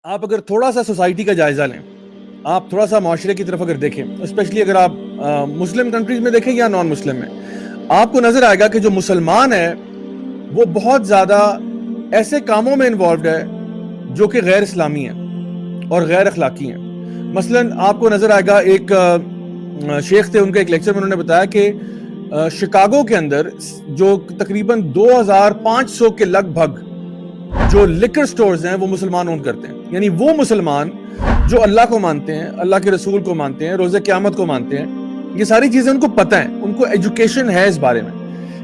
آپ اگر تھوڑا سا سوسائٹی کا جائزہ لیں، آپ تھوڑا سا معاشرے کی طرف اگر دیکھیں، اسپیشلی اگر آپ مسلم کنٹریز میں دیکھیں یا نان مسلم میں، آپ کو نظر آئے گا کہ جو مسلمان ہے وہ بہت زیادہ ایسے کاموں میں انوالوڈ ہے جو کہ غیر اسلامی ہیں اور غیر اخلاقی ہیں۔ مثلاً آپ کو نظر آئے گا، ایک شیخ تھے، ان کا ایک لیکچر میں انہوں نے بتایا کہ شکاگو کے اندر جو تقریباً 2500 کے لگ بھگ جو لکر سٹورز ہیں وہ مسلمان اون کرتے ہیں۔ یعنی وہ مسلمان جو اللہ کو مانتے ہیں، اللہ کے رسول کو مانتے ہیں، روز قیامت کو مانتے ہیں، یہ ساری چیزیں ان کو پتہ ہیں، ان کو ایجوکیشن ہے اس بارے میں،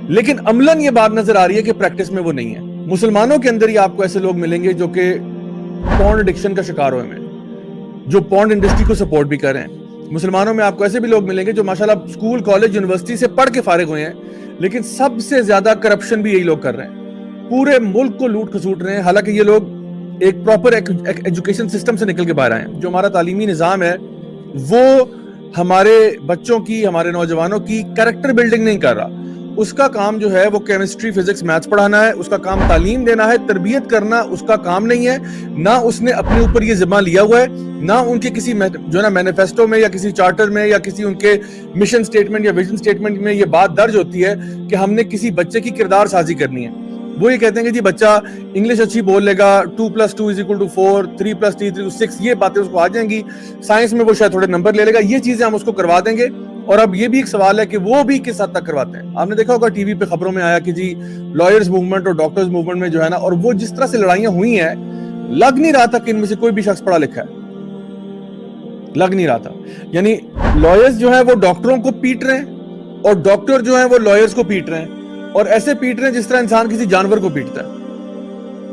لیکن عملاً یہ بات نظر آ رہی ہے کہ پریکٹس میں وہ نہیں ہے۔ مسلمانوں کے اندر ہی آپ کو ایسے لوگ ملیں گے جو کہ پورن ایڈکشن کا شکار ہوئے ہیں، جو پورن انڈسٹری کو سپورٹ بھی کر رہے ہیں۔ مسلمانوں میں آپ کو ایسے بھی لوگ ملیں گے جو ماشاءاللہ اسکول، کالج، یونیورسٹی سے پڑھ کے فارغ ہوئے ہیں، لیکن سب سے زیادہ کرپشن بھی یہی لوگ کر رہے ہیں، پورے ملک کو لوٹ کھسوٹ رہے ہیں، حالانکہ یہ لوگ ایک پراپر ایجوکیشن سسٹم سے نکل کے باہر آئے ہیں۔ جو ہمارا تعلیمی نظام ہے وہ ہمارے بچوں کی، ہمارے نوجوانوں کی کریکٹر بلڈنگ نہیں کر رہا۔ اس کا کام جو ہے وہ کیمسٹری، فزکس، میتھس پڑھانا ہے، اس کا کام تعلیم دینا ہے، تربیت کرنا اس کا کام نہیں ہے۔ نہ اس نے اپنے اوپر یہ ذمہ لیا ہوا ہے، نہ ان کے کسی جو ہے نا مینیفیسٹو میں یا کسی چارٹر میں یا کسی ان کے مشن سٹیٹمنٹ یا ویژن سٹیٹمنٹ میں یہ بات درج ہوتی ہے کہ ہم نے کسی بچے کی کردار سازی کرنی ہے۔ وہ یہ کہتے ہیں کہ جی بچہ انگلش اچھی بول لے گا، 2+2=4، 3+3=6، یہ باتیں اس کو آ جائیں گی، سائنس میں وہ شاید تھوڑے نمبر لے لے گا، یہ چیزیں ہم اس کو کروا دیں گے۔ اور اب یہ بھی ایک سوال ہے کہ وہ بھی کس حد تک کرواتے ہیں۔ آپ نے دیکھا ہوگا ٹی وی پہ خبروں میں آیا کہ جی لائرز موومنٹ اور ڈاکٹرز موومنٹ میں جو ہے نا، اور وہ جس طرح سے لڑائیاں ہوئی ہیں، لگ نہیں رہا تھا کہ ان میں سے کوئی بھی شخص پڑھا لکھا ہے، لگ نہیں رہا تھا۔ یعنی لائرز جو ہیں وہ ڈاکٹروں کو پیٹ رہے ہیں اور ڈاکٹر جو ہیں وہ لائرز کو پیٹ رہے ہیں، اور ایسے پیٹ رہے ہیں جس طرح انسان کسی جانور کو پیٹتا ہے۔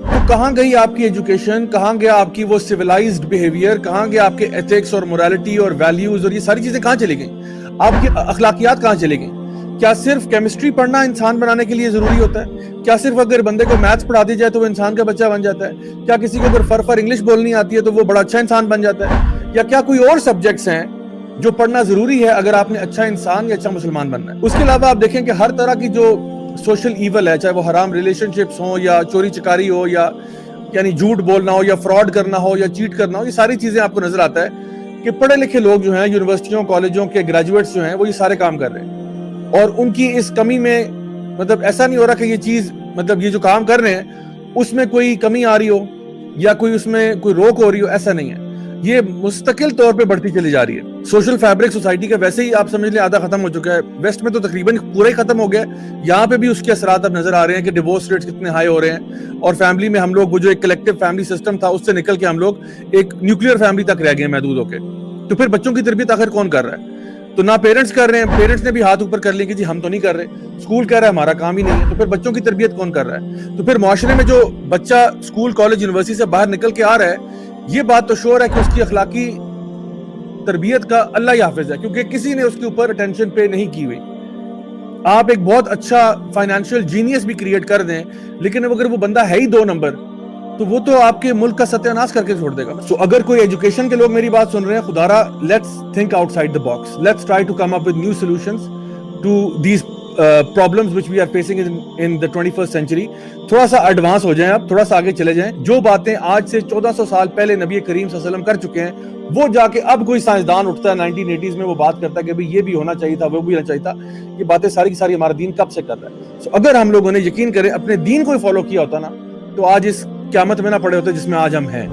تو کہاں گئی آپ کی ایجوکیشن، کہاں گیا آپ کی وہ سیولائزڈ بیہیویئر، کہاں گیا آپ کے ایتھکس اور موریلٹی اور ویلیوز، اور یہ ساری چیزیں کہاں چلی گئیں؟ آپ کی اخلاقیات کہاں چلی گئیں؟ کیا صرف کیمسٹری پڑھنا انسان بنانے کے لیے ضروری ہوتا ہے؟ کیا صرف اگر بندے کو میتھس پڑھا دی جائے تو وہ انسان کا بچہ بن جاتا ہے؟ کیا کسی کو اگر فر انگلش بولنی آتی ہے تو وہ بڑا اچھا انسان بن جاتا ہے؟ یا کیا کوئی اور سبجیکٹس ہیں جو پڑھنا ضروری ہے اگر آپ نے اچھا انسان یا اچھا مسلمان بننا ہے؟ اس کے علاوہ آپ دیکھیں کہ ہر طرح کی جو سوشل ایول ہے، چاہے وہ حرام ریلیشن شپس ہوں یا چوری چکاری ہو یا یعنی جھوٹ بولنا ہو یا فراڈ کرنا ہو یا چیٹ کرنا ہو، یہ ساری چیزیں آپ کو نظر آتا ہے کہ پڑھے لکھے لوگ جو ہیں، یونیورسٹیوں کالجوں کے گریجویٹس جو ہیں، وہ یہ سارے کام کر رہے ہیں۔ اور ان کی اس کمی میں مطلب ایسا نہیں ہو رہا کہ یہ چیز مطلب یہ جو کام کر رہے ہیں اس میں کوئی کمی آ رہی ہو یا کوئی اس میں کوئی روک ہو رہی ہو، ایسا نہیں ہے، یہ مستقل طور پہ بڑھتی چلی جا رہی ہے۔ سوشل فیبرک سوسائٹی کا ویسے ہی آپ سمجھ لیں آدھا ختم ہو چکا ہے، ویسٹ میں تو تقریباً پورا ہی ختم ہو گیا ہے، یہاں پہ بھی اس کے اثرات اب نظر آ رہے ہیں کہ ڈیورس ریٹس کتنے ہائی ہو رہے ہیں، اور فیملی میں ہم لوگ وہ جو ایک کلیکٹیو فیملی سسٹم تھا اس سے نکل کے ہم لوگ ایک نیوکلیر فیملی تک رہ گئے محدود ہو کے۔ تو پھر بچوں کی تربیت آخر کون کر رہا ہے؟ تو نہ پیرنٹس کر رہے ہیں، پیرنٹس نے بھی ہاتھ اوپر کر لیا کہ جی ہم تو نہیں کر رہے، اسکول کہہ رہا ہے ہمارا کام ہی نہیں ہے، تو پھر بچوں کی تربیت کون کر رہا ہے؟ تو پھر معاشرے میں جو بچہ اسکول کالج یونیورسٹی سے باہر نکل کے آ رہا ہے، یہ بات تو شور ہے کہ اس کی اخلاقی تربیت کا اللہ ہی حافظ ہے، کیونکہ کسی نے اس کے اوپر اٹینشن پے نہیں کی ہوئی۔ آپ ایک بہت اچھا فائنینشیل جینیس بھی کریٹ کر دیں، لیکن اگر وہ بندہ ہے ہی 2 نمبر تو وہ تو آپ کے ملک کا ستیہ ناش کر کے چھوڑ دے گا۔ سو اگر کوئی ایجوکیشن کے لوگ میری بات سن رہے ہیں، خدارا let's think outside the box, let's try to come up with new solutions to these problems which we are facing in the 21st century۔ تھوڑا سا ایڈوانس ہو جائیں، آپ تھوڑا سا آگے چلے جائیں، جو باتیں آج سے 1400 سال پہلے نبی کریم صلی اللہ علیہ وسلم کر چکے ہیں، وہ جا کے اب کوئی سائنسدان اٹھتا ہے 1980s میں، وہ بات کرتا ہے کہ بھئی یہ بھی ہونا چاہیے تھا، وہ بھی ہونا چاہیے تھا، یہ باتیں ساری کی ساری ہمارا دین کب سے کر رہا ہے۔ سو اگر ہم لوگوں نے یقین کریں اپنے دین کو ہی فالو کیا ہوتا نا، تو آج اس قیامت میں نہ پڑے ہوتے جس میں آج ہم ہیں۔